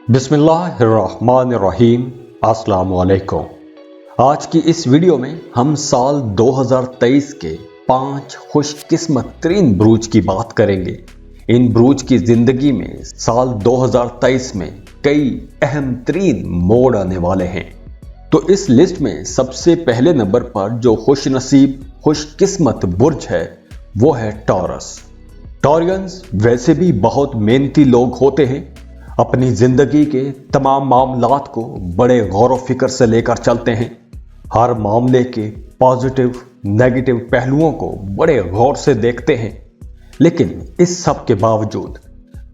बिस्मिल्लाहिर्रहमानिर्रहीम। अस्सलाम वालेकुम। आज की इस वीडियो में हम साल 2023 के 5 खुशकिस्मत तरीन ब्रूज की बात करेंगे। इन ब्रूज की जिंदगी में साल 2023 में कई अहम तरीन मोड़ आने वाले हैं। तो इस लिस्ट में सबसे पहले नंबर पर जो खुश नसीब खुशकिस्मत बुर्ज है वो है टॉरस। टॉरियंस वैसे भी बहुत मेहनती लोग होते हैं, अपनी जिंदगी के तमाम मामलात को बड़े गौर व फिक्र से लेकर चलते हैं। हर मामले के पॉजिटिव नेगेटिव पहलुओं को बड़े गौर से देखते हैं। लेकिन इस सब के बावजूद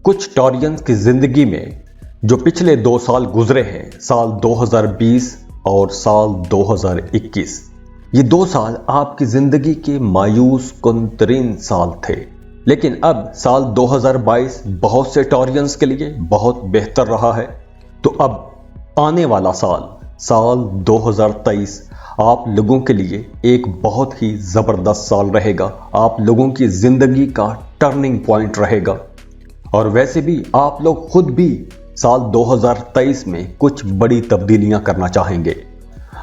कुछ टॉरियंस की जिंदगी में जो पिछले 2 साल गुजरे हैं, साल 2020 और साल 2021, ये 2 साल आपकी जिंदगी के मायूस कुन तरीन साल थे। लेकिन अब साल 2022 बहुत से टॉरियंस के लिए बहुत बेहतर रहा है। तो अब आने वाला साल 2023 आप लोगों के लिए एक बहुत ही ज़बरदस्त साल रहेगा। आप लोगों की ज़िंदगी का टर्निंग पॉइंट रहेगा। और वैसे भी आप लोग खुद भी साल 2023 में कुछ बड़ी तब्दीलियां करना चाहेंगे।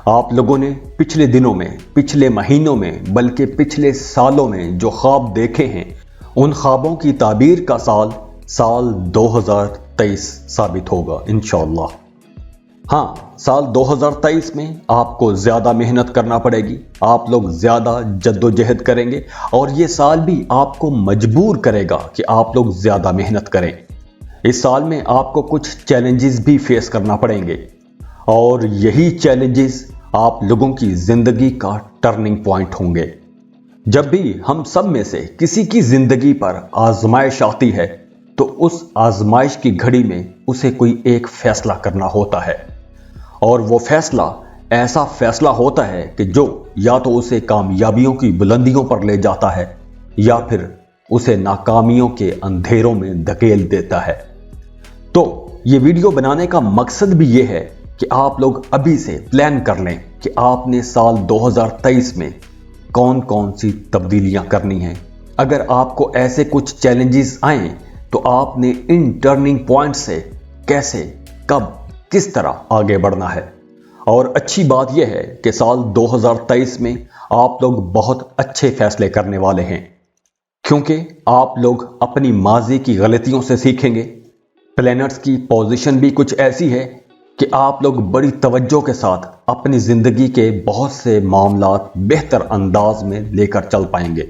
आप लोगों ने पिछले दिनों में, पिछले महीनों में, बल्कि पिछले सालों में जो ख्वाब देखे हैं, उन ख्वाबों की ताबीर का साल 2023 साबित होगा इंशाअल्लाह। हाँ, साल 2023 में आपको ज्यादा मेहनत करना पड़ेगी। आप लोग ज्यादा जद्दोजहद करेंगे और ये साल भी आपको मजबूर करेगा कि आप लोग ज्यादा मेहनत करें। इस साल में आपको कुछ चैलेंजेस भी फेस करना पड़ेंगे और यही चैलेंजेस आप लोगों की जिंदगी का टर्निंग पॉइंट होंगे। जब भी हम सब में से किसी की जिंदगी पर आजमाइश आती है तो उस आजमाइश की घड़ी में उसे कोई एक फैसला करना होता है और वो फैसला ऐसा फैसला होता है कि जो या तो उसे कामयाबियों की बुलंदियों पर ले जाता है या फिर उसे नाकामियों के अंधेरों में धकेल देता है। तो ये वीडियो बनाने का मकसद भी ये है कि आप लोग अभी से प्लान कर लें कि आपने साल 2023 में कौन कौन सी तब्दीलियां करनी हैं। अगर आपको ऐसे कुछ चैलेंजेस आए तो आपने इन टर्निंग पॉइंट से कैसे, कब, किस तरह आगे बढ़ना है। और अच्छी बात यह है कि साल 2023 में आप लोग बहुत अच्छे फैसले करने वाले हैं, क्योंकि आप लोग अपनी माजी की गलतियों से सीखेंगे। प्लैनेट्स की पोजीशन भी कुछ ऐसी है कि आप लोग बड़ी तवज्जो के साथ अपनी जिंदगी के बहुत से मामलात बेहतर अंदाज में लेकर चल पाएंगे,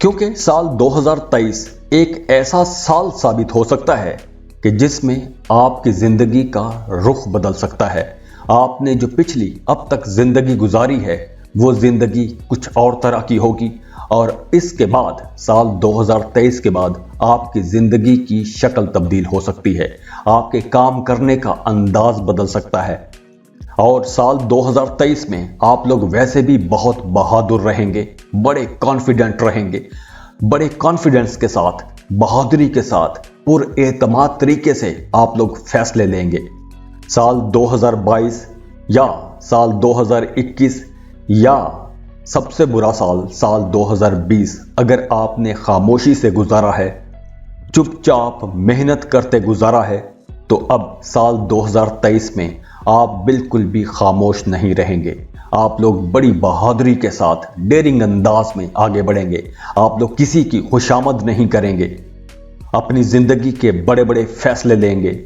क्योंकि साल 2023 एक ऐसा साल साबित हो सकता है कि जिसमें आपकी जिंदगी का रुख बदल सकता है। आपने जो पिछली अब तक जिंदगी गुजारी है वो जिंदगी कुछ और तरह की होगी और इसके बाद साल 2023 के बाद आपकी जिंदगी की शक्ल तब्दील हो सकती है। आपके काम करने का अंदाज बदल सकता है। और साल 2023 में आप लोग वैसे भी बहुत बहादुर रहेंगे, बड़े कॉन्फिडेंट रहेंगे। बड़े कॉन्फिडेंस के साथ, बहादुरी के साथ, पुरएतमाद तरीके से आप लोग फैसले लेंगे। साल 2022 या साल 2021 या सबसे बुरा साल 2020 अगर आपने खामोशी से गुजारा है, चुपचाप मेहनत करते गुजारा है, तो अब साल 2023 में आप बिल्कुल भी खामोश नहीं रहेंगे। आप लोग बड़ी बहादुरी के साथ डेयरिंग अंदाज में आगे बढ़ेंगे। आप लोग किसी की खुशामद नहीं करेंगे, अपनी जिंदगी के बड़े बड़े फैसले लेंगे।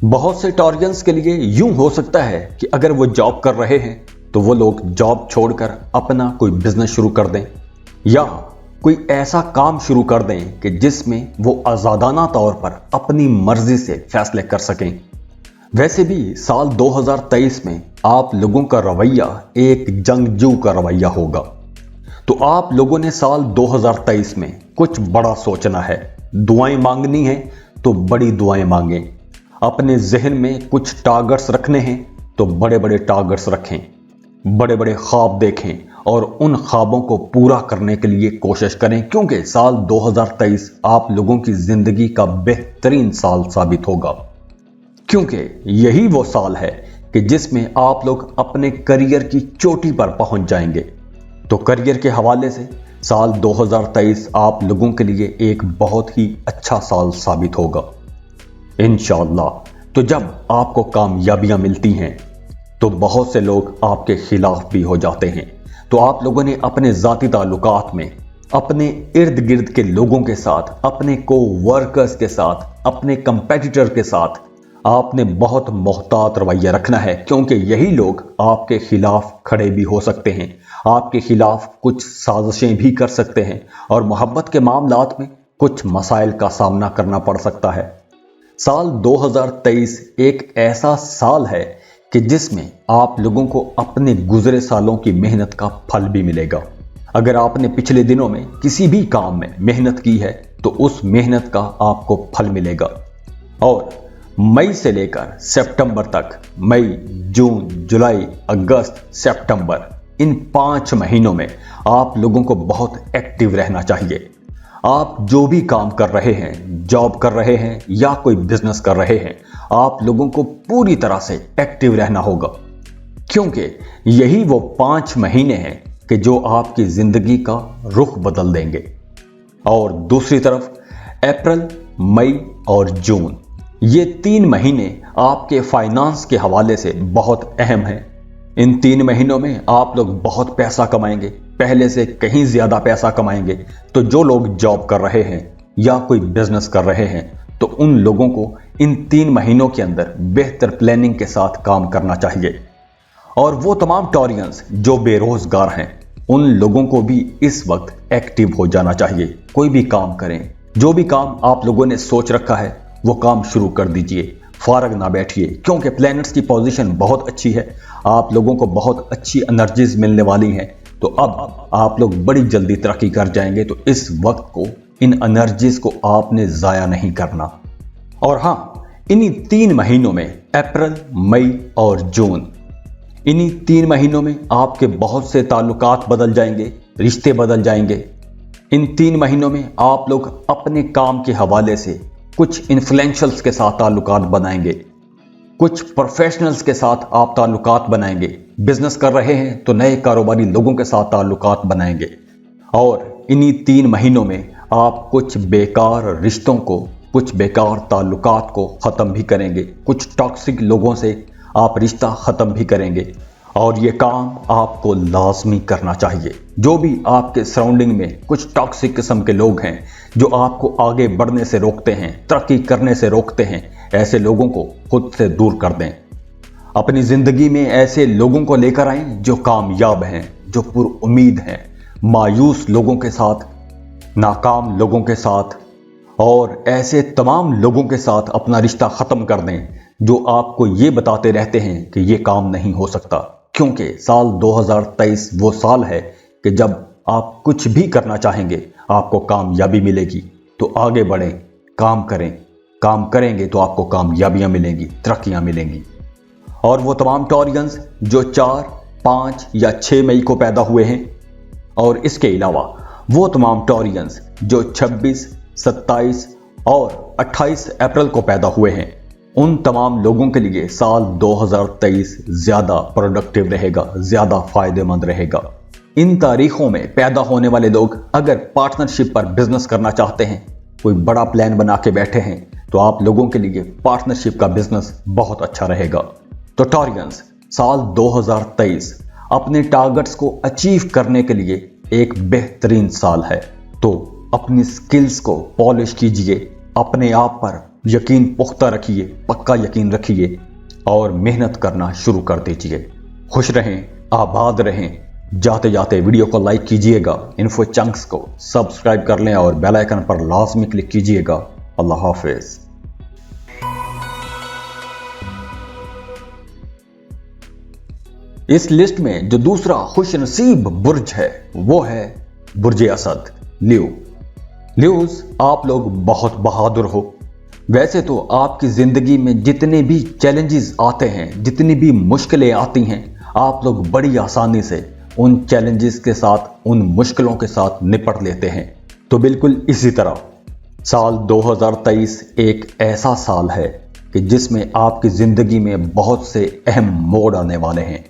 बहुत से टॉरियंस के लिए यूं हो सकता है कि अगर वो जॉब कर रहे हैं तो वो लोग जॉब छोड़कर अपना कोई बिजनेस शुरू कर दें या कोई ऐसा काम शुरू कर दें कि जिसमें वो आज़ादाना तौर पर अपनी मर्जी से फैसले कर सकें। वैसे भी साल 2023 में आप लोगों का रवैया एक जंगजू का रवैया होगा। तो आप लोगों ने साल 2023 में कुछ बड़ा सोचना है, दुआएं मांगनी है तो बड़ी दुआएं मांगें। अपने जहन में कुछ टारगेट्स रखने हैं तो बड़े बड़े टारगेट्स रखें, बड़े बड़े ख्वाब देखें और उन ख्वाबों को पूरा करने के लिए कोशिश करें, क्योंकि साल 2023 आप लोगों की जिंदगी का बेहतरीन साल साबित होगा। क्योंकि यही वो साल है कि जिसमें आप लोग अपने करियर की चोटी पर पहुंच जाएंगे। तो करियर के हवाले से साल 2023 आप लोगों के लिए एक बहुत ही अच्छा साल साबित होगा इंशाअल्लाह। तो जब आपको कामयाबियां मिलती हैं तो बहुत से लोग आपके खिलाफ भी हो जाते हैं। तो आप लोगों ने अपने ज़ाती ताल्लुकात में अपने इर्द गिर्द के लोगों के साथ, अपने को-वर्कर्स के साथ, अपने कंपेटिटर के साथ आपने बहुत मोहतात रवैया रखना है, क्योंकि यही लोग आपके खिलाफ खड़े भी हो सकते हैं, आपके खिलाफ कुछ साजिशें भी कर सकते हैं और मोहब्बत के मामलात में कुछ मसाइल का सामना करना पड़ सकता है। साल 2023 एक ऐसा साल है कि जिसमें आप लोगों को अपने गुजरे सालों की मेहनत का फल भी मिलेगा। अगर आपने पिछले दिनों में किसी भी काम में मेहनत की है तो उस मेहनत का आपको फल मिलेगा। और मई से लेकर सितंबर तक, मई, जून, जुलाई, अगस्त, सितंबर, इन 5 महीनों में आप लोगों को बहुत एक्टिव रहना चाहिए। आप जो भी काम कर रहे हैं, जॉब कर रहे हैं या कोई बिजनेस कर रहे हैं, आप लोगों को पूरी तरह से एक्टिव रहना होगा, क्योंकि यही वो 5 महीने हैं कि जो आपकी जिंदगी का रुख बदल देंगे। और दूसरी तरफ अप्रैल, मई और जून, ये 3 महीने आपके फाइनेंस के हवाले से बहुत अहम हैं। इन 3 महीनों में आप लोग बहुत पैसा कमाएंगे, पहले से कहीं ज्यादा पैसा कमाएंगे। तो जो लोग जॉब कर रहे हैं या कोई बिजनेस कर रहे हैं तो उन लोगों को इन 3 महीनों के अंदर बेहतर प्लानिंग के साथ काम करना चाहिए। और वो तमाम टॉरियंस जो बेरोजगार हैं, उन लोगों को भी इस वक्त एक्टिव हो जाना चाहिए। कोई भी काम करें, जो भी काम आप लोगों ने सोच रखा है वो काम शुरू कर दीजिए, फारग ना बैठिए, क्योंकि प्लैनेट्स की पोजीशन बहुत अच्छी है, आप लोगों को बहुत अच्छी एनर्जीज मिलने वाली हैं। तो अब आप लोग बड़ी जल्दी तरक्की कर जाएंगे। तो इस वक्त को, इन एनर्जीज को आपने ज़ाया नहीं करना। और हाँ, इन्हीं 3 महीनों में, अप्रैल, मई और जून, इन्हीं 3 महीनों में आपके बहुत से ताल्लुकात बदल जाएंगे, रिश्ते बदल जाएंगे। इन 3 महीनों में आप लोग अपने काम के हवाले से कुछ इन्फ्लुएंशियल्स के साथ ताल्लुकात बनाएंगे, कुछ प्रोफेशनल्स के साथ आप ताल्लुकात बनाएंगे। बिजनेस कर रहे हैं तो नए कारोबारी लोगों के साथ ताल्लुकात बनाएंगे। और इन्हीं 3 महीनों में आप कुछ बेकार रिश्तों को, कुछ बेकार ताल्लुकात को ख़त्म भी करेंगे, कुछ टॉक्सिक लोगों से आप रिश्ता ख़त्म भी करेंगे। और ये काम आपको लाजमी करना चाहिए। जो भी आपके सराउंडिंग में कुछ टॉक्सिक किस्म के लोग हैं जो आपको आगे बढ़ने से रोकते हैं, तरक्की करने से रोकते हैं, ऐसे लोगों को खुद से दूर कर दें। अपनी ज़िंदगी में ऐसे लोगों को लेकर आएं जो कामयाब हैं, जो पुरुम्मीद हैं। मायूस लोगों के साथ, नाकाम लोगों के साथ और ऐसे तमाम लोगों के साथ अपना रिश्ता ख़त्म कर दें जो आपको ये बताते रहते हैं कि ये काम नहीं हो सकता। क्योंकि साल 2023 वो साल है कि जब आप कुछ भी करना चाहेंगे आपको कामयाबी मिलेगी। तो आगे बढ़ें, काम करें, काम करेंगे तो आपको कामयाबियां मिलेंगी, तरक्कियां मिलेंगी। और वो तमाम टॉरियंस जो 4, 5 या 6 मई को पैदा हुए हैं, और इसके अलावा वो तमाम टॉरियंस जो 26, 27 और 28 अप्रैल को पैदा हुए हैं, उन तमाम लोगों के लिए साल 2023 ज़्यादा प्रोडक्टिव रहेगा, ज़्यादा फायदेमंद रहेगा। इन तारीखों में पैदा होने वाले लोग अगर पार्टनरशिप पर बिजनेस करना चाहते हैं, कोई बड़ा प्लान बना के बैठे हैं, तो आप लोगों के लिए पार्टनरशिप का बिजनेस बहुत अच्छा रहेगा। तो टॉरियंस, साल 2023 अपने टारगेट्स को अचीव करने के लिए एक बेहतरीन साल है। तो अपनी स्किल्स को पॉलिश कीजिए, अपने आप पर यकीन पुख्ता रखिए, पक्का यकीन रखिए और मेहनत करना शुरू कर दीजिए। खुश रहें, आबाद रहें। जाते जाते वीडियो को लाइक कीजिएगा, इन्फो चंक्स को सब्सक्राइब कर लें और बेल आइकन पर लाजमी क्लिक कीजिएगा। अल्लाह हाफिज। इस लिस्ट में जो दूसरा खुश नसीब बुर्ज है वो है बुर्ज असद, लियो। लियोज, आप लोग बहुत बहादुर हो। वैसे तो आपकी जिंदगी में जितने भी चैलेंजेस आते हैं, जितनी भी मुश्किलें आती हैं, आप लोग बड़ी आसानी से उन चैलेंजेस के साथ, उन मुश्किलों के साथ निपट लेते हैं। तो बिल्कुल इसी तरह साल 2023 एक ऐसा साल है कि जिसमें आपकी जिंदगी में बहुत से अहम मोड़ आने वाले हैं।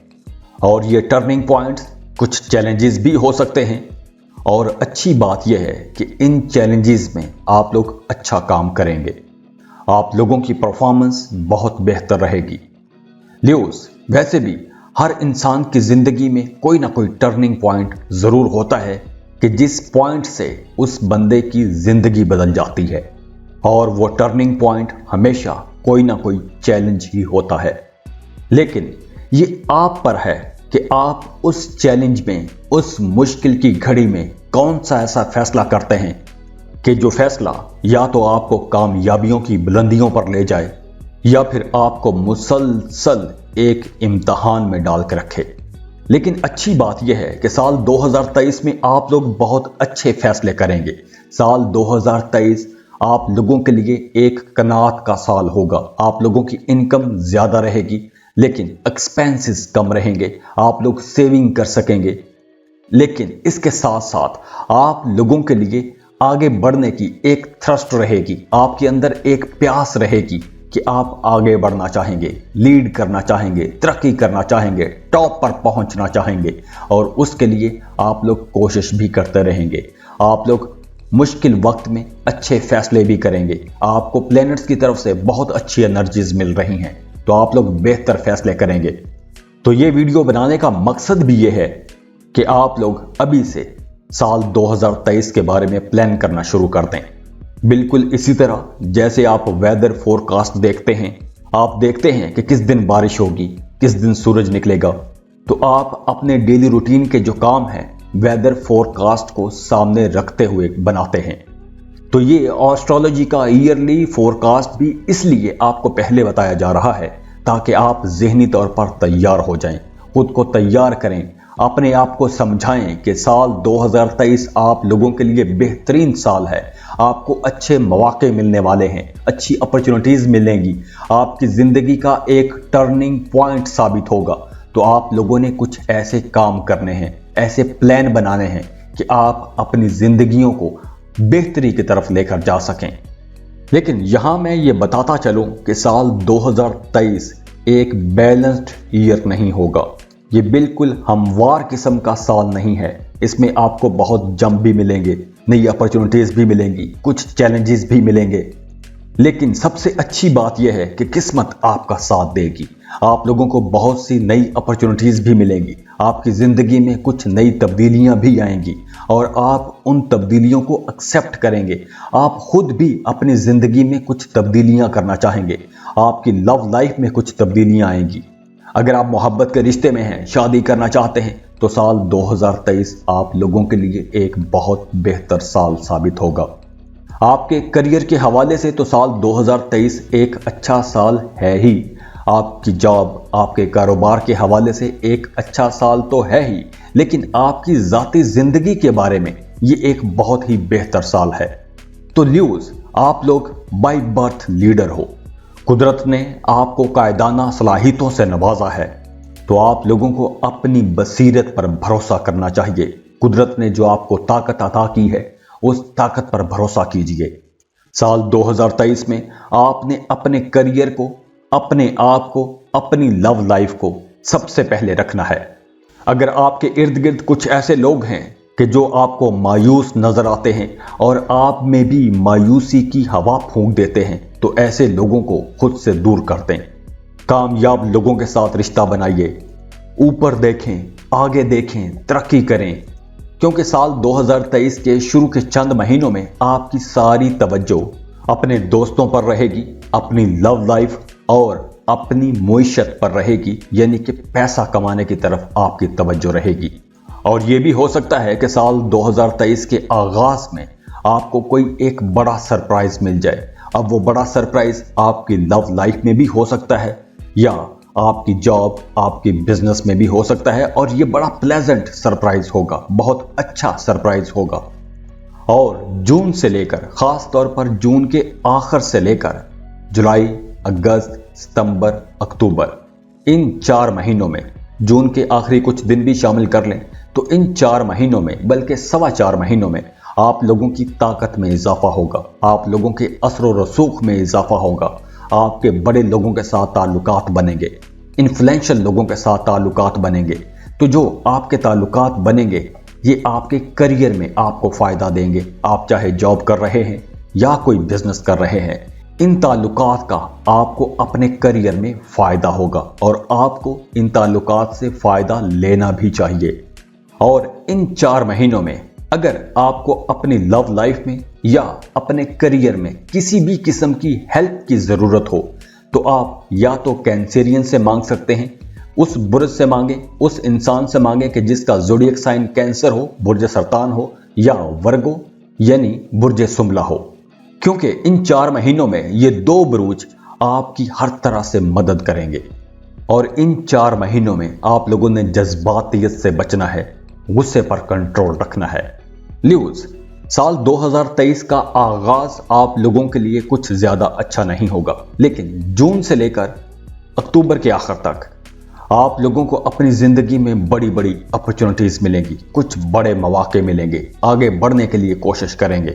और ये टर्निंग पॉइंट्स कुछ चैलेंजेस भी हो सकते हैं। और अच्छी बात यह है कि इन चैलेंजेस में आप लोग अच्छा काम करेंगे। आप लोगों की परफॉर्मेंस बहुत बेहतर रहेगी। लियोस, वैसे भी हर इंसान की जिंदगी में कोई ना कोई टर्निंग पॉइंट जरूर होता है कि जिस पॉइंट से उस बंदे की जिंदगी बदल जाती है, और वो टर्निंग पॉइंट हमेशा कोई ना कोई चैलेंज ही होता है। लेकिन ये आप पर है कि आप उस चैलेंज में, उस मुश्किल की घड़ी में कौन सा ऐसा फैसला करते हैं कि जो फैसला या तो आपको कामयाबियों की बुलंदियों पर ले जाए या फिर आपको मुसलसल एक इम्तिहान में डाल के रखे। लेकिन अच्छी बात यह है कि साल 2023 में आप लोग बहुत अच्छे फैसले करेंगे। साल 2023 आप लोगों के लिए एक कनात का साल होगा। आप लोगों की इनकम ज्यादा रहेगी लेकिन एक्सपेंसेस कम रहेंगे। आप लोग सेविंग कर सकेंगे, लेकिन इसके साथ साथ आप लोगों के लिए आगे बढ़ने की एक थ्रस्ट रहेगी। आपके अंदर एक प्यास रहेगी कि आप आगे बढ़ना चाहेंगे, लीड करना चाहेंगे, तरक्की करना चाहेंगे, टॉप पर पहुंचना चाहेंगे, और उसके लिए आप लोग कोशिश भी करते रहेंगे। आप लोग मुश्किल वक्त में अच्छे फैसले भी करेंगे। आपको प्लैनेट्स की तरफ से बहुत अच्छी एनर्जीज मिल रही हैं, तो आप लोग बेहतर फैसले करेंगे। तो ये वीडियो बनाने का मकसद भी ये है कि आप लोग अभी से साल 2023 के बारे में प्लान करना शुरू कर दें। बिल्कुल इसी तरह जैसे आप वेदर फोरकास्ट देखते हैं, आप देखते हैं कि किस दिन बारिश होगी, किस दिन सूरज निकलेगा, तो आप अपने डेली रूटीन के जो काम हैं वेदर फोरकास्ट को सामने रखते हुए बनाते हैं। तो ये एस्ट्रोलॉजी का ईयरली फोरकास्ट भी इसलिए आपको पहले बताया जा रहा है ताकि आप ज़हनी तौर पर तैयार हो जाएं, खुद को तैयार करें, अपने आप को समझाएं कि साल 2023 आप लोगों के लिए बेहतरीन साल है। आपको अच्छे मौके मिलने वाले हैं, अच्छी अपॉर्चुनिटीज मिलेंगी, आपकी जिंदगी का एक टर्निंग पॉइंट साबित होगा। तो आप लोगों ने कुछ ऐसे काम करने हैं, ऐसे प्लान बनाने हैं कि आप अपनी जिंदगियों को बेहतरी की तरफ लेकर जा सकें। लेकिन यहां मैं ये बताता चलूं कि साल 2023 एक बैलेंस्ड ईयर नहीं होगा। ये बिल्कुल हमवार किस्म का साल नहीं है। इसमें आपको बहुत जंप भी मिलेंगे, नई अपॉर्चुनिटीज भी मिलेंगी, कुछ चैलेंजेस भी मिलेंगे। लेकिन सबसे अच्छी बात यह है कि किस्मत आपका साथ देगी। आप लोगों को बहुत सी नई अपॉर्चुनिटीज भी मिलेंगी, आपकी जिंदगी में कुछ नई तब्दीलियां भी आएंगी और आप उन तब्दीलियों को एक्सेप्ट करेंगे। आप खुद भी अपनी जिंदगी में कुछ तब्दीलियां करना चाहेंगे। आपकी लव लाइफ में कुछ तब्दीलियां आएंगी। अगर आप मोहब्बत के रिश्ते में हैं, शादी करना चाहते हैं, तो साल 2023 आप लोगों के लिए एक बहुत बेहतर साल साबित होगा। आपके करियर के हवाले से तो साल 2023 एक अच्छा साल है ही। आपकी जॉब, आपके कारोबार के हवाले से एक अच्छा साल तो है ही, लेकिन आपकी जाती जिंदगी के बारे में ये एक बहुत ही बेहतर साल है। तो लियोस, आप लोग बाय बर्थ लीडर हो। कुदरत ने आपको कायदाना सलाहियतों से नवाजा है, तो आप लोगों को अपनी बसीरत पर भरोसा करना चाहिए। कुदरत ने जो आपको ताकत अता की है, उस ताकत पर भरोसा कीजिए। साल 2023 में आपने अपने करियर को, अपने आप को, अपनी लव लाइफ को सबसे पहले रखना है। अगर आपके इर्द गिर्द कुछ ऐसे लोग हैं कि जो आपको मायूस नजर आते हैं और आप में भी मायूसी की हवा फूंक देते हैं, तो ऐसे लोगों को खुद से दूर कर दें। कामयाब लोगों के साथ रिश्ता बनाइए, ऊपर देखें, आगे देखें, तरक्की करें, क्योंकि साल 2023 के शुरू के चंद महीनों में आपकी सारी तवज्जो अपने दोस्तों पर रहेगी, अपनी लव लाइफ और अपनी मुईशत पर रहेगी, यानी कि पैसा कमाने की तरफ आपकी तवज्जो रहेगी। और यह भी हो सकता है कि साल 2023 के आगाज में आपको कोई एक बड़ा सरप्राइज मिल जाए। अब वो बड़ा सरप्राइज आपकी लव लाइफ में भी हो सकता है या आपकी जॉब, आपकी बिजनेस में भी हो सकता है, और ये बड़ा प्लेजेंट सरप्राइज होगा, बहुत अच्छा सरप्राइज होगा। और जून से लेकर, खास तौर पर जून के आखिर से लेकर जुलाई, अगस्त, सितंबर, अक्टूबर, इन 4 महीनों में, जून के आखिरी कुछ दिन भी शामिल कर लें, तो इन 4 महीनों में, बल्कि 4.25 महीनों में आप लोगों की ताकत में इजाफा होगा, आप लोगों के असर व रसूख में इजाफा होगा, आपके बड़े लोगों के साथ ताल्लुकात बनेंगे, इन्फ्लुएंशियल लोगों के साथ ताल्लुकात बनेंगे। तो जो आपके ताल्लुकात बनेंगे, ये आपके करियर में आपको फायदा देंगे। आप चाहे जॉब कर रहे हैं या कोई बिजनेस कर रहे हैं, ان تعلقات کا آپ کو اپنے کریئر میں فائدہ ہوگا اور آپ کو ان تعلقات سے فائدہ لینا بھی چاہیے۔ اور ان 4 مہینوں میں اگر آپ کو اپنی لو لائف میں یا اپنے کریئر میں کسی بھی قسم کی ہیلپ کی ضرورت ہو تو آپ یا تو کینسرین سے مانگ سکتے ہیں، اس برج سے مانگیں، اس انسان سے مانگیں کہ جس کا زوڈیک سائن کینسر ہو، برج سرطان ہو، یا ورگو یعنی برج سملہ ہو، کیونکہ ان 4 مہینوں میں یہ 2 بروج آپ کی ہر طرح سے مدد کریں گے۔ اور ان 4 مہینوں میں آپ لوگوں نے جذباتیت سے بچنا ہے، غصے پر کنٹرول رکھنا ہے۔ لیوز، سال 2023 کا آغاز آپ لوگوں کے لیے کچھ زیادہ اچھا نہیں ہوگا، لیکن جون سے لے کر اکتوبر کے آخر تک آپ لوگوں کو اپنی زندگی میں بڑی بڑی اپرچونٹیز ملیں گی، کچھ بڑے مواقع ملیں گے، آگے بڑھنے کے لیے کوشش کریں گے۔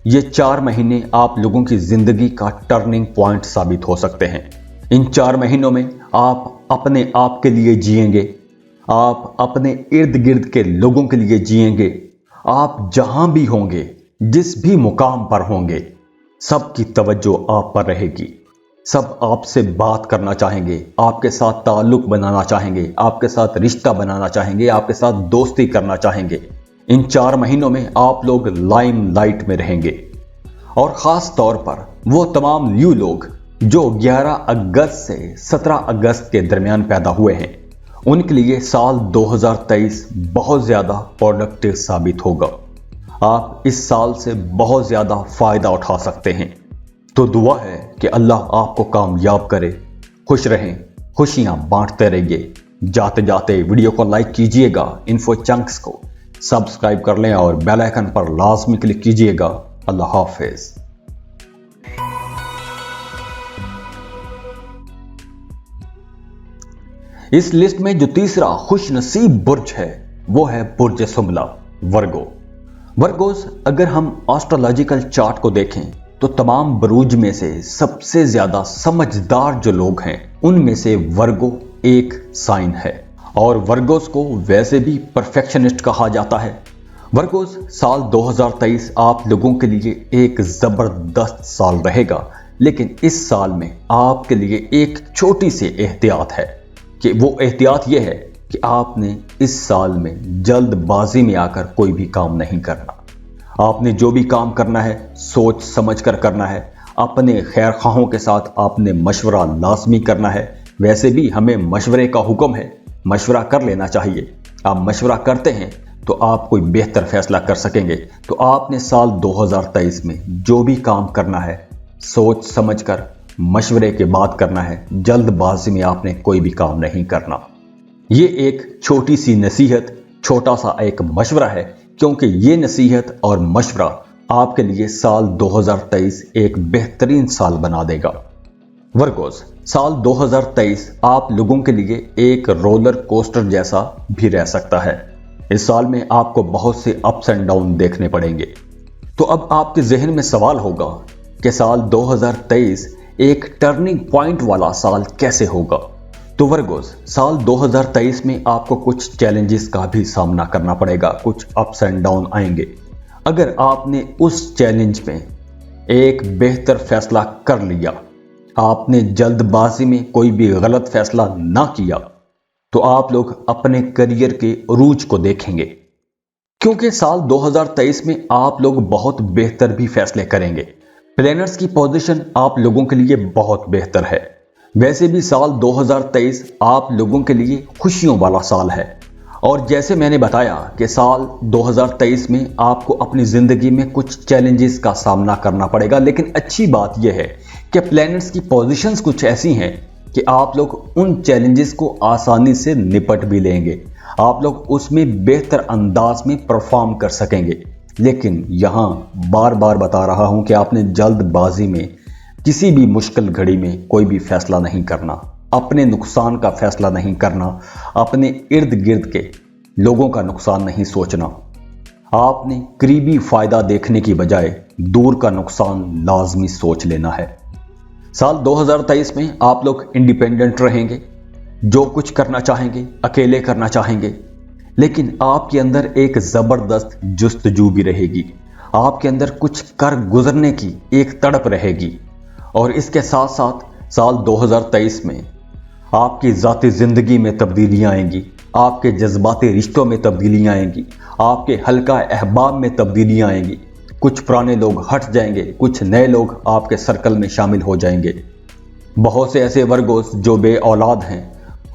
یہ 4 مہینے آپ لوگوں کی زندگی کا ٹرننگ پوائنٹ ثابت ہو سکتے ہیں۔ ان 4 مہینوں میں آپ اپنے آپ کے لیے جئیں گے، آپ اپنے ارد گرد کے لوگوں کے لیے جئیں گے۔ آپ جہاں بھی ہوں گے، جس بھی مقام پر ہوں گے، سب کی توجہ آپ پر رہے گی، سب آپ سے بات کرنا چاہیں گے، آپ کے ساتھ تعلق بنانا چاہیں گے، آپ کے ساتھ رشتہ بنانا چاہیں گے، آپ کے ساتھ دوستی کرنا چاہیں گے۔ ان 4 مہینوں میں آپ لوگ لائم لائٹ میں رہیں گے، اور خاص طور پر وہ تمام لیو لوگ جو 11 اگست سے 17 اگست کے درمیان پیدا ہوئے ہیں، ان کے لیے سال 2023 بہت زیادہ پروڈکٹیو ثابت ہوگا۔ آپ اس سال سے بہت زیادہ فائدہ اٹھا سکتے ہیں۔ تو دعا ہے کہ اللہ آپ کو کامیاب کرے۔ خوش رہیں، خوشیاں بانٹتے رہیے۔ جاتے جاتے ویڈیو کو لائک کیجئے گا، انفو چنکس کو سبسکرائب کر لیں اور بیل آئیکن پر لازمی کلک کیجئے گا۔ اللہ حافظ۔ اس لسٹ میں جو تیسرا خوش نصیب برج ہے وہ ہے برج سملہ، ورگو۔ ورگوز، اگر ہم آسٹرولوجیکل چارٹ کو دیکھیں تو تمام بروج میں سے سب سے زیادہ سمجھدار جو لوگ ہیں ان میں سے ورگو ایک سائن ہے، اور ورگوز کو ویسے بھی پرفیکشنسٹ کہا جاتا ہے۔ ورگوز، سال 2023 آپ لوگوں کے لیے ایک زبردست سال رہے گا، لیکن اس سال میں آپ کے لیے ایک چھوٹی سی احتیاط ہے، کہ وہ احتیاط یہ ہے کہ آپ نے اس سال میں جلد بازی میں آ کر کوئی بھی کام نہیں کرنا۔ آپ نے جو بھی کام کرنا ہے سوچ سمجھ کر کرنا ہے، اپنے خیر خواہوں کے ساتھ آپ نے مشورہ لازمی کرنا ہے۔ ویسے بھی ہمیں مشورے کا حکم ہے، مشورہ کر لینا چاہیے۔ آپ مشورہ کرتے ہیں تو آپ کوئی بہتر فیصلہ کر سکیں گے۔ تو آپ نے سال 2023 میں جو بھی کام کرنا ہے سوچ سمجھ کر مشورے کے بعد کرنا ہے، جلد بازی میں آپ نے کوئی بھی کام نہیں کرنا۔ یہ ایک چھوٹی سی نصیحت، چھوٹا سا ایک مشورہ ہے، کیونکہ یہ نصیحت اور مشورہ آپ کے لیے سال 2023 ایک بہترین سال بنا دے گا۔ ورگوز، سال 2023 آپ لوگوں کے لیے ایک رولر کوسٹر جیسا بھی رہ سکتا ہے۔ اس سال میں آپ کو بہت سے اپس اینڈ ڈاؤن دیکھنے پڑیں گے۔ تو اب آپ کے ذہن میں سوال ہوگا کہ سال 2023 ایک ٹرننگ پوائنٹ والا سال کیسے ہوگا؟ تو ورگوز، سال 2023 میں آپ کو کچھ چیلنجز کا بھی سامنا کرنا پڑے گا، کچھ اپس اینڈ ڈاؤن آئیں گے۔ اگر آپ نے اس چیلنج میں ایک بہتر فیصلہ کر لیا، آپ نے جلد بازی میں کوئی بھی غلط فیصلہ نہ کیا، تو آپ لوگ اپنے کریئر کے عروج کو دیکھیں گے، کیونکہ سال 2023 میں آپ لوگ بہت بہتر بھی فیصلے کریں گے۔ پلینرز کی پوزیشن آپ لوگوں کے لیے بہت بہتر ہے۔ ویسے بھی سال 2023 آپ لوگوں کے لیے خوشیوں والا سال ہے، اور جیسے میں نے بتایا کہ سال 2023 میں آپ کو اپنی زندگی میں کچھ چیلنجز کا سامنا کرنا پڑے گا، لیکن اچھی بات یہ ہے کہ پلینٹس کی پوزیشنز کچھ ایسی ہیں کہ آپ لوگ ان چیلنجز کو آسانی سے نپٹ بھی لیں گے، آپ لوگ اس میں بہتر انداز میں پرفارم کر سکیں گے۔ لیکن یہاں بار بار بتا رہا ہوں کہ آپ نے جلد بازی میں کسی بھی مشکل گھڑی میں کوئی بھی فیصلہ نہیں کرنا، اپنے نقصان کا فیصلہ نہیں کرنا، اپنے ارد گرد کے لوگوں کا نقصان نہیں سوچنا۔ آپ نے قریبی فائدہ دیکھنے کی بجائے دور کا نقصان لازمی سوچ لینا ہے۔ سال 2023 میں آپ لوگ انڈیپینڈنٹ رہیں گے، جو کچھ کرنا چاہیں گے اکیلے کرنا چاہیں گے، لیکن آپ کے اندر ایک زبردست جستجو بھی رہے گی، آپ کے اندر کچھ کر گزرنے کی ایک تڑپ رہے گی، और इसके साथ साथ साल 2023 में आपकी ज़ाती ज़िंदगी में तब्दीलियाँ आएंगी, आपके जज्बाती रिश्तों में तब्दीलियाँ आएंगी, आपके हल्का अहबाब में तब्दीलियाँ आएंगी। कुछ पुराने लोग हट जाएंगे, कुछ नए लोग आपके सर्कल में शामिल हो जाएंगे। बहुत से ऐसे वर्गोस जो बे औलाद हैं,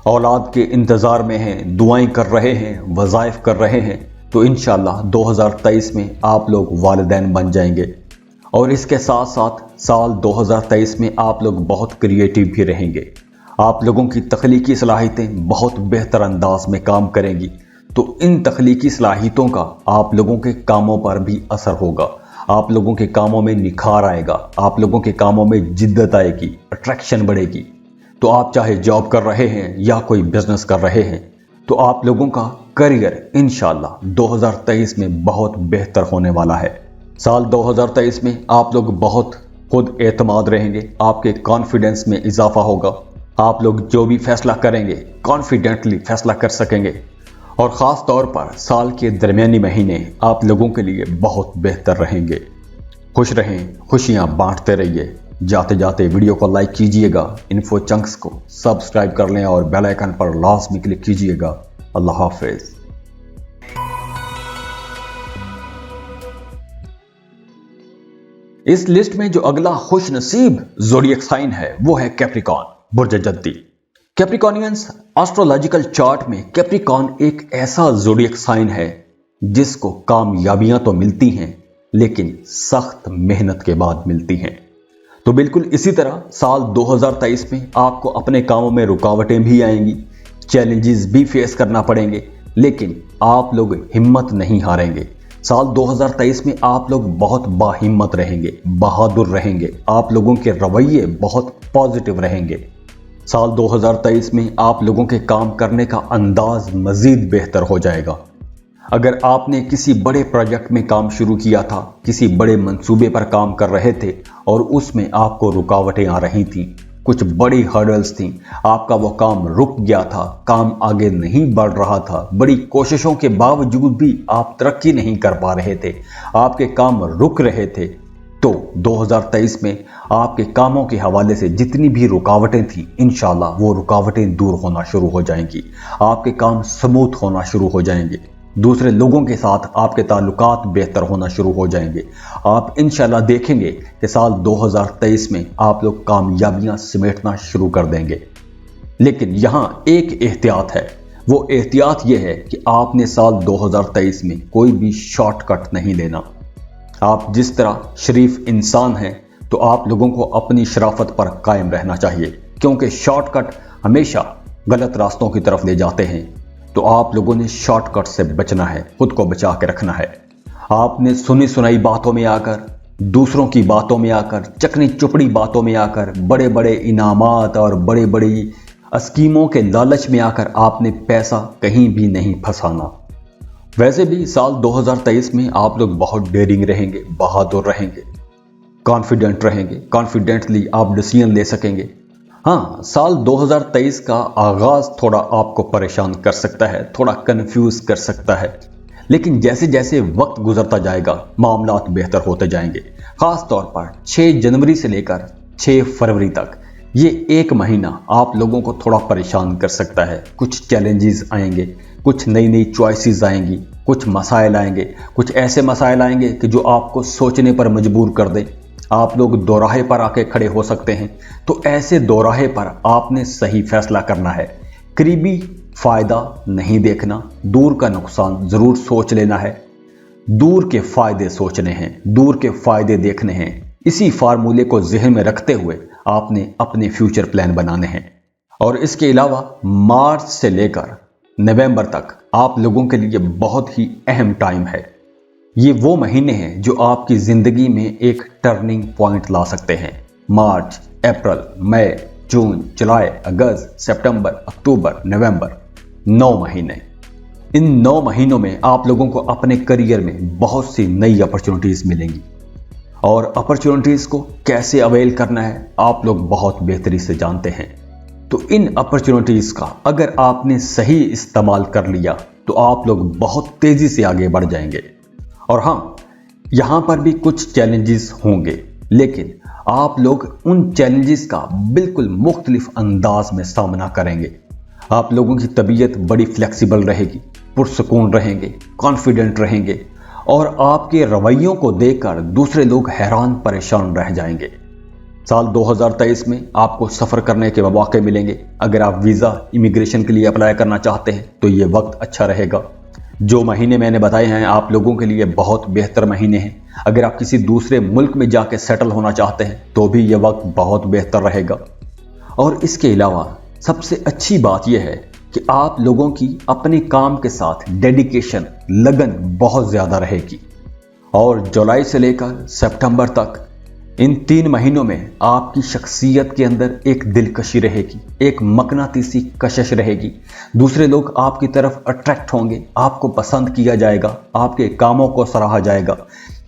औलाद के इंतज़ार में हैं, दुआएं कर रहे हैं, वज़ाइफ कर रहे हैं, तो इंशाअल्लाह 2023 में आप लोग वालिदैन बन जाएंगे। और इसके साथ साथ साल 2023 में आप लोग बहुत क्रिएटिव भी रहेंगे। आप लोगों की तख्लीकी सलाहियतें बहुत बेहतर अंदाज में काम करेंगी, तो इन तख्लीकी सलाहियतों का आप लोगों के कामों पर भी असर होगा। आप लोगों के कामों में निखार आएगा, आप लोगों के कामों में जिद्दत आएगी, अट्रैक्शन बढ़ेगी। तो आप चाहे जॉब कर रहे हैं या कोई बिजनेस कर रहे हैं, तो आप लोगों का करियर इंशाअल्लाह 2023 में बहुत बेहतर होने वाला है। साल 2023 में आप लोग बहुत खुद एतमाद रहेंगे, आपके कॉन्फिडेंस में इजाफा होगा। आप लोग जो भी फैसला करेंगे कॉन्फिडेंटली फैसला कर सकेंगे। और ख़ास तौर पर साल के दरमियानी महीने आप लोगों के लिए बहुत बेहतर रहेंगे। खुश रहें, खुशियां बांटते रहिए। जाते जाते वीडियो को लाइक कीजिएगा, इन्फो चंक्स को सब्सक्राइब कर लें और बेल आइकन पर लाजमी क्लिक कीजिएगा। अल्लाह हाफिज। इस लिस्ट में जो अगला खुश नसीब ज़ोडिएक साइन है वो है कैप्रिकॉर्न, बुर्ज जद्दी। कैप्रिकॉर्नियंस एस्ट्रोलॉजिकल चार्ट में कैप्रिकॉर्न एक ऐसा ज़ोडिएक साइन है जिसको कामयाबियां तो मिलती हैं लेकिन सख्त मेहनत के बाद मिलती हैं। तो बिल्कुल इसी तरह साल 2023 में आपको अपने कामों में रुकावटें भी आएंगी, चैलेंजेस भी फेस करना पड़ेंगे, लेकिन आप लोग हिम्मत नहीं हारेंगे। साल 2023 में आप लोग बहुत बाहिम्मत रहेंगे, बहादुर रहेंगे, आप लोगों के रवैये बहुत पॉजिटिव रहेंगे। साल 2023 में आप लोगों के काम करने का अंदाज मजीद बेहतर हो जाएगा। अगर आपने किसी बड़े प्रोजेक्ट में काम शुरू किया था, किसी बड़े मंसूबे पर काम कर रहे थे और उसमें आपको रुकावटें आ रही थीं, कुछ बड़ी हर्डल्स थीं, आपका वो काम रुक गया था, काम आगे नहीं बढ़ रहा था, बड़ी कोशिशों के बावजूद भी आप तरक्की नहीं कर पा रहे थे, आपके काम रुक रहे थे, तो 2023 में आपके कामों के हवाले से जितनी भी रुकावटें थी इंशाल्लाह वो रुकावटें दूर होना शुरू हो जाएंगी। आपके काम स्मूथ होना शुरू हो जाएंगे, दूसरे लोगों के साथ आपके ताल्लुकात बेहतर होना शुरू हो जाएंगे। आप इंशाल्लाह देखेंगे कि साल 2023 में आप लोग कामयाबियां समेटना शुरू कर देंगे। लेकिन यहाँ एक एहतियात है, वो एहतियात ये है कि आपने साल 2023 में कोई भी शॉर्टकट नहीं लेना। आप जिस तरह शरीफ इंसान हैं तो आप लोगों को अपनी शराफत पर कायम रहना चाहिए, क्योंकि शॉर्टकट हमेशा गलत रास्तों की तरफ ले जाते हैं। तो आप लोगों ने शॉर्टकट से बचना है, खुद को बचा के रखना है। आपने सुनी सुनाई बातों में आकर, दूसरों की बातों में आकर, चकनी चुपड़ी बातों में आकर, बड़े बड़े इनामात और बड़े बड़ी स्कीमों के लालच में आकर आपने पैसा कहीं भी नहीं फंसाना। वैसे भी साल 2023 में आप लोग बहुत डेयरिंग रहेंगे, बहादुर रहेंगे, कॉन्फिडेंट रहेंगे, कॉन्फिडेंटली आप डिसीजन ले सकेंगे। हाँ, साल 2023 का आगाज थोड़ा आपको परेशान कर सकता है, थोड़ा कंफ्यूज कर सकता है, लेकिन जैसे जैसे वक्त गुजरता जाएगा मामलात बेहतर होते जाएंगे। खास तौर पर 6 जनवरी से लेकर 6 फरवरी तक ये एक महीना आप लोगों को थोड़ा परेशान कर सकता है। कुछ चैलेंजेस आएंगे, कुछ नई नई चॉइसेस आएंगी, कुछ मसाइल आएंगे, कुछ ऐसे मसाइल आएंगे कि जो आपको सोचने पर मजबूर कर दें। आप लोग दोराहे पर आके खड़े हो सकते हैं, तो ऐसे दोराहे पर आपने सही फैसला करना है। करीबी फायदा नहीं देखना, दूर का नुकसान जरूर सोच लेना है। दूर के फायदे सोचने हैं, दूर के फायदे देखने हैं। इसी फार्मूले को जहन में रखते हुए आपने अपने फ्यूचर प्लान बनाने हैं। और इसके अलावा मार्च से लेकर नवंबर तक आप लोगों के लिए बहुत ही अहम टाइम है। ये वो महीने हैं जो आपकी जिंदगी में एक टर्निंग पॉइंट ला सकते हैं। मार्च, अप्रैल, मई, जून, जुलाई, अगस्त, सितंबर, अक्टूबर, नवंबर, 9 महीने। इन 9 महीनों में आप लोगों को अपने करियर में बहुत सी नई अपॉर्चुनिटीज मिलेंगी, और अपॉर्चुनिटीज को कैसे अवेल करना है आप लोग बहुत बेहतरी से जानते हैं। तो इन अपॉर्चुनिटीज का अगर आपने सही इस्तेमाल कर लिया तो आप लोग बहुत तेजी से आगे बढ़ जाएंगे। और हाँ, यहां पर भी कुछ चैलेंजेस होंगे, लेकिन आप लोग उन चैलेंजेस का बिल्कुल मुख्तलिफ अंदाज में सामना करेंगे। आप लोगों की तबीयत बड़ी फ्लेक्सिबल रहेगी, पुरसुकून रहेंगे, कॉन्फिडेंट रहेंगे और आपके रवैयों को देखकर दूसरे लोग हैरान परेशान रह जाएंगे। साल 2023 में आपको सफ़र करने के मौके मिलेंगे। अगर आप वीज़ा इमिग्रेशन के लिए अप्लाई करना चाहते हैं तो ये वक्त अच्छा रहेगा। जो महीने मैंने बताए हैं आप लोगों के लिए बहुत बेहतर महीने हैं। अगर आप किसी दूसरे मुल्क में जाके सेटल होना चाहते हैं तो भी ये वक्त बहुत बेहतर रहेगा। और इसके अलावा सबसे अच्छी बात यह है कि आप लोगों की अपने काम के साथ डेडिकेशन, लगन बहुत ज़्यादा रहेगी। और जुलाई से लेकर सितंबर तक इन 3 महीनों में आपकी शख्सियत के अंदर एक दिलकशी रहेगी, एक मकनातीसी कशिश रहेगी। दूसरे लोग आपकी तरफ अट्रैक्ट होंगे, आपको पसंद किया जाएगा, आपके कामों को सराहा जाएगा।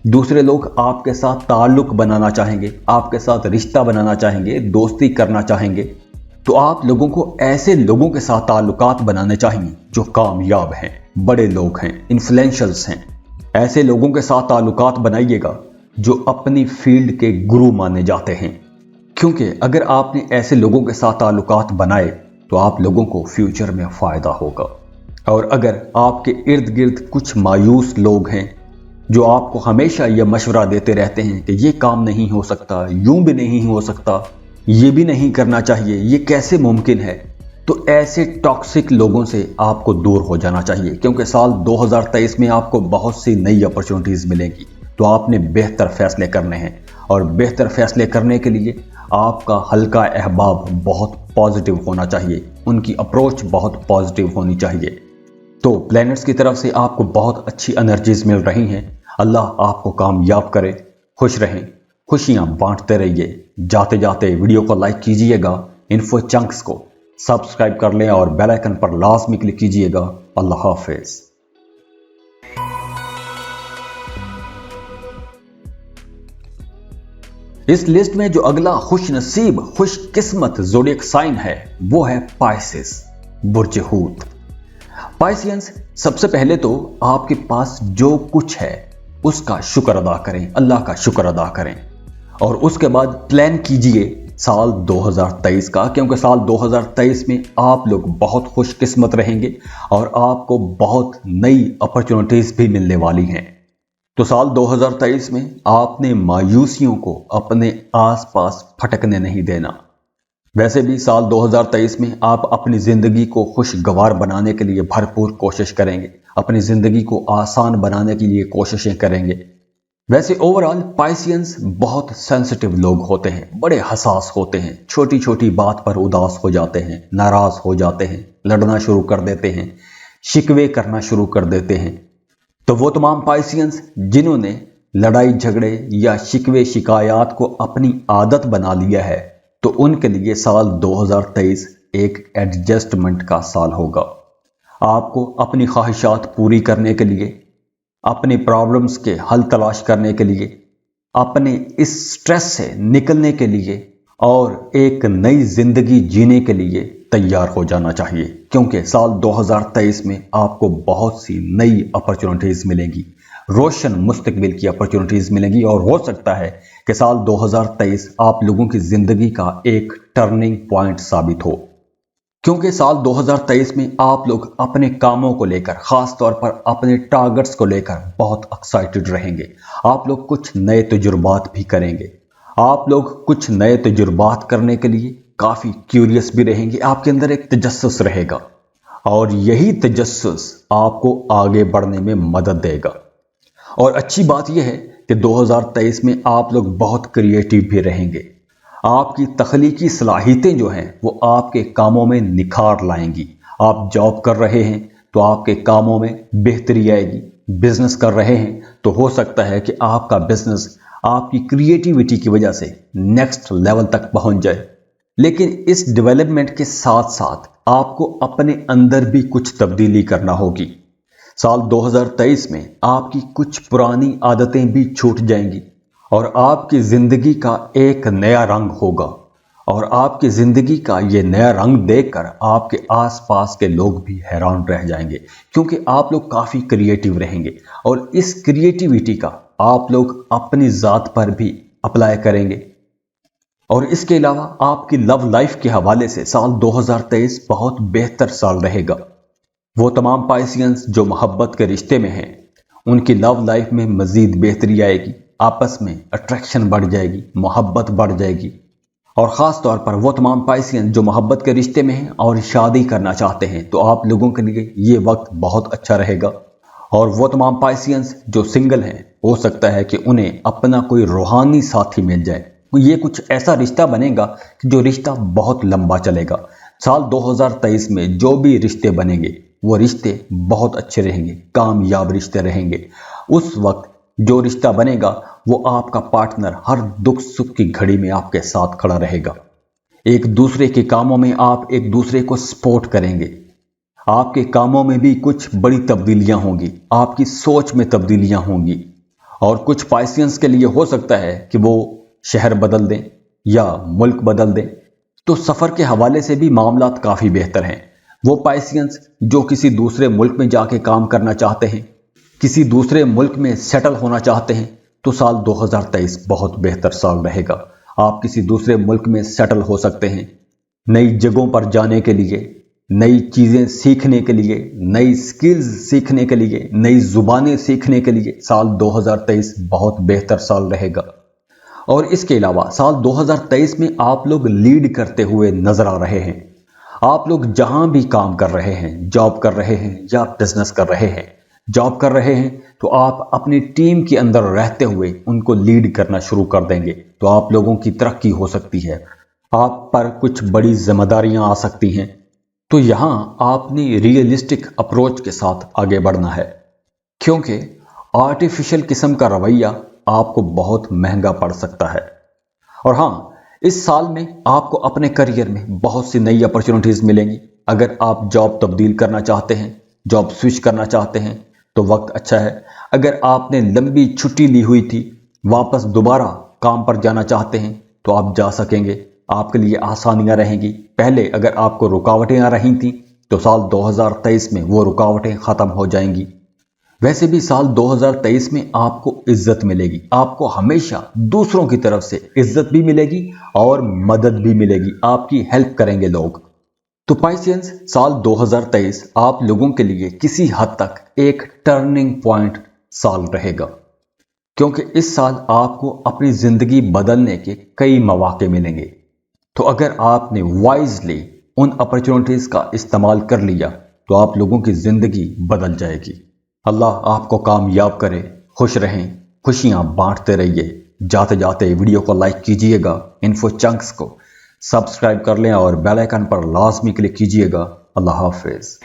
दूसरे लोग आपके साथ ताल्लुक बनाना चाहेंगे, आपके साथ रिश्ता बनाना चाहेंगे, दोस्ती करना चाहेंगे। तो आप लोगों को ऐसे लोगों के साथ ताल्लुकात बनाने चाहिए जो कामयाब हैं, बड़े लोग हैं, इन्फ्लुएंशियल्स हैं। ऐसे लोगों के साथ ताल्लुकात बनाइएगा जो अपनी फील्ड के गुरु माने जाते हैं, क्योंकि अगर आपने ऐसे लोगों के साथ ताल्लुकात बनाए तो आप लोगों को फ्यूचर में फ़ायदा होगा। और अगर आपके इर्द गिर्द कुछ मायूस लोग हैं जो आपको हमेशा यह मशवरा देते रहते हैं कि ये काम नहीं हो सकता, यूं भी नहीं हो सकता, ये भी नहीं करना चाहिए, ये कैसे मुमकिन है, तो ऐसे टॉक्सिक लोगों से आपको दूर हो जाना चाहिए। क्योंकि साल 2023 में आपको बहुत सी नई अपॉर्चुनिटीज़ मिलेंगी। तो आपने बेहतर फैसले करने हैं और बेहतर फैसले करने के लिए आपका हल्का अहबाब बहुत पॉजिटिव होना चाहिए, उनकी अप्रोच बहुत पॉजिटिव होनी चाहिए। तो प्लैनेट्स की तरफ से आपको बहुत अच्छी एनर्जीज मिल रही हैं। अल्लाह आपको कामयाब करे, खुश रहें, खुशियां बांटते रहिए। जाते जाते वीडियो को लाइक कीजिएगा, इन्फो चंक्स को सब्सक्राइब कर लें और बेल आइकन पर लाजमी क्लिक कीजिएगा। अल्लाह हाफिज। इस लिस्ट में जो अगला खुश नसीब, खुश किस्मत ज़ोडिएक साइन है वो है पाइसेस, बुर्ज हूत। पाइसियंस, सबसे पहले तो आपके पास जो कुछ है उसका शुक्र अदा करें, अल्लाह का शुक्र अदा करें। और उसके बाद प्लान कीजिए साल 2023 का, क्योंकि साल 2023 में आप लोग बहुत खुशकिस्मत रहेंगे और आपको बहुत नई अपॉर्चुनिटीज भी मिलने वाली हैं। तो साल 2023 में आपने मायूसियों को अपने आसपास फटकने नहीं देना। वैसे भी साल 2023 में आप अपनी ज़िंदगी को खुशगवार बनाने के लिए भरपूर कोशिश करेंगे, अपनी ज़िंदगी को आसान बनाने के लिए कोशिशें करेंगे। वैसे ओवरऑल पाइसियंस बहुत सेंसिटिव लोग होते हैं, बड़े हसास होते हैं, छोटी छोटी बात पर उदास हो जाते हैं, नाराज़ हो जाते हैं, लड़ना शुरू कर देते हैं, शिकवे करना शुरू कर देते हैं। तो वो तमाम पाइसियंस जिन्होंने लड़ाई झगड़े या शिकवे शिकायत को अपनी आदत बना लिया है, तो उनके लिए साल 2023 एक एडजस्टमेंट का साल होगा। आपको अपनी ख्वाहिशात पूरी करने के लिए, अपनी प्रॉब्लम्स के हल तलाश करने के लिए, अपने इस स्ट्रेस से निकलने के लिए और एक नई जिंदगी जीने के लिए तैयार हो जाना चाहिए। क्योंकि साल 2023 में आपको बहुत सी नई अपॉर्चुनिटीज़ मिलेंगी, रोशन मुस्तकबिल की अपॉर्चुनिटीज़ मिलेंगी और हो सकता है कि साल 2023 आप लोगों की ज़िंदगी का एक टर्निंग पॉइंट साबित हो। क्योंकि साल 2023 में आप लोग अपने कामों को लेकर, ख़ास तौर पर अपने टारगेट्स को लेकर बहुत एक्साइटेड रहेंगे। आप लोग कुछ नए तजुर्बात भी करेंगे, आप लोग कुछ नए तजुर्बात करने के लिए काफ़ी क्यूरियस भी रहेंगे। आपके अंदर एक तजस्सुस रहेगा और यही तजस्सुस आपको आगे बढ़ने में मदद देगा। और अच्छी बात यह है कि 2023 में आप लोग बहुत क्रिएटिव भी रहेंगे। आपकी तख्लीकी सलाहियतें जो हैं वो आपके कामों में निखार लाएंगी। आप जॉब कर रहे हैं तो आपके कामों में बेहतरी आएगी, बिजनेस कर रहे हैं तो हो सकता है कि आपका बिजनेस आपकी क्रिएटिविटी की वजह से नेक्स्ट लेवल तक पहुंच जाए। लेकिन इस डेवलपमेंट के साथ साथ आपको अपने अंदर भी कुछ तब्दीली करना होगी। साल 2023 में आपकी कुछ पुरानी आदतें भी छूट जाएंगी और आपकी ज़िंदगी का एक नया रंग होगा। और आपकी ज़िंदगी का ये नया रंग देखकर आपके आसपास के लोग भी हैरान रह जाएंगे, क्योंकि आप लोग काफ़ी क्रिएटिव रहेंगे और इस क्रिएटिविटी का आप लोग अपनी ज़ात पर भी अप्लाई करेंगे। और इसके अलावा आपकी लव लाइफ के हवाले से साल 2023 बहुत बेहतर साल रहेगा। वो तमाम पाइसियंस जो मोहब्बत के रिश्ते में हैं, उनकी लव लाइफ में मजीद बेहतरी आएगी, आपस में अट्रैक्शन बढ़ जाएगी, मोहब्बत बढ़ जाएगी। और ख़ास तौर पर वो तमाम पाइसियंस जो मोहब्बत के रिश्ते में हैं और शादी करना चाहते हैं, तो आप लोगों के लिए ये वक्त बहुत अच्छा रहेगा। और वो तमाम पाइसियंस जो सिंगल हैं, हो सकता है कि उन्हें अपना कोई रूहानी साथी मिल जाए। ये कुछ ऐसा रिश्ता बनेगा कि जो रिश्ता बहुत लंबा चलेगा। साल 2023 में जो भी रिश्ते बनेंगे वो रिश्ते बहुत अच्छे रहेंगे, कामयाब रिश्ते रहेंगे। उस वक्त जो रिश्ता बनेगा वो आपका पार्टनर हर दुख सुख की घड़ी में आपके साथ खड़ा रहेगा। एक दूसरे के कामों में आप एक दूसरे को सपोर्ट करेंगे। आपके कामों में भी कुछ बड़ी तब्दीलियां होंगी, आपकी सोच में तब्दीलियां होंगी। और कुछ पाइसियंस के लिए हो सकता है कि वो शहर बदल दें या मुल्क बदल दें, तो सफ़र के हवाले से भी मामलात काफ़ी बेहतर हैं। वो पाइसियंस जो किसी दूसरे मुल्क में जाके काम करना चाहते हैं, किसी दूसरे मुल्क में सेटल होना चाहते हैं, तो साल 2023 बहुत बेहतर साल रहेगा। आप किसी दूसरे मुल्क में सेटल हो सकते हैं। नई जगहों पर जाने के लिए, नई चीज़ें सीखने के लिए, नई स्किल्स सीखने के लिए, नई ज़ुबानें सीखने के लिए साल 2023 बहुत बेहतर साल रहेगा। और इसके अलावा साल 2023 में आप लोग लीड करते हुए नजर आ रहे हैं। आप लोग जहां भी काम कर रहे हैं, जॉब कर रहे हैं या बिजनेस कर रहे हैं, जॉब कर रहे हैं, तो आप अपनी टीम के अंदर रहते हुए उनको लीड करना शुरू कर देंगे, तो आप लोगों की तरक्की हो सकती है। आप पर कुछ बड़ी जिम्मेदारियां आ सकती हैं। तो यहां आपने रियलिस्टिक अप्रोच के साथ आगे बढ़ना है, क्योंकि आर्टिफिशियल किस्म का रवैया आपको बहुत महंगा पड़ सकता है। और हाँ, इस साल में आपको अपने करियर में बहुत सी नई अपॉर्चुनिटीज मिलेंगी। अगर आप जॉब तब्दील करना चाहते हैं, जॉब स्विच करना चाहते हैं, तो वक्त अच्छा है। अगर आपने लंबी छुट्टी ली हुई थी, वापस दोबारा काम पर जाना चाहते हैं, तो आप जा सकेंगे। आपके लिए आसानियां रहेंगी। पहले अगर आपको रुकावटें आ रही थी, तो साल 2023 में वो रुकावटें ख़त्म हो जाएंगी। वैसे भी साल 2023 में आपको इज्जत मिलेगी। आपको हमेशा दूसरों की तरफ से इज्जत भी मिलेगी और मदद भी मिलेगी। आपकी हेल्प करेंगे लोग। तो पाइसियंस, साल 2023 आप लोगों के लिए किसी हद तक एक टर्निंग पॉइंट साल रहेगा, क्योंकि इस साल आपको अपनी जिंदगी बदलने के कई मौके मिलेंगे। तो अगर आपने वाइजली उन अपॉर्चुनिटीज का इस्तेमाल कर लिया, तो आप लोगों की जिंदगी बदल जाएगी। अल्लाह आपको कामयाब करे। खुश रहें, खुशियां बांटते रहिए। जाते जाते वीडियो को लाइक कीजिएगा, इन्फो चंक्स को सब्सक्राइब कर लें और बेल आइकन पर लाजमी क्लिक कीजिएगा। अल्लाह हाफिज।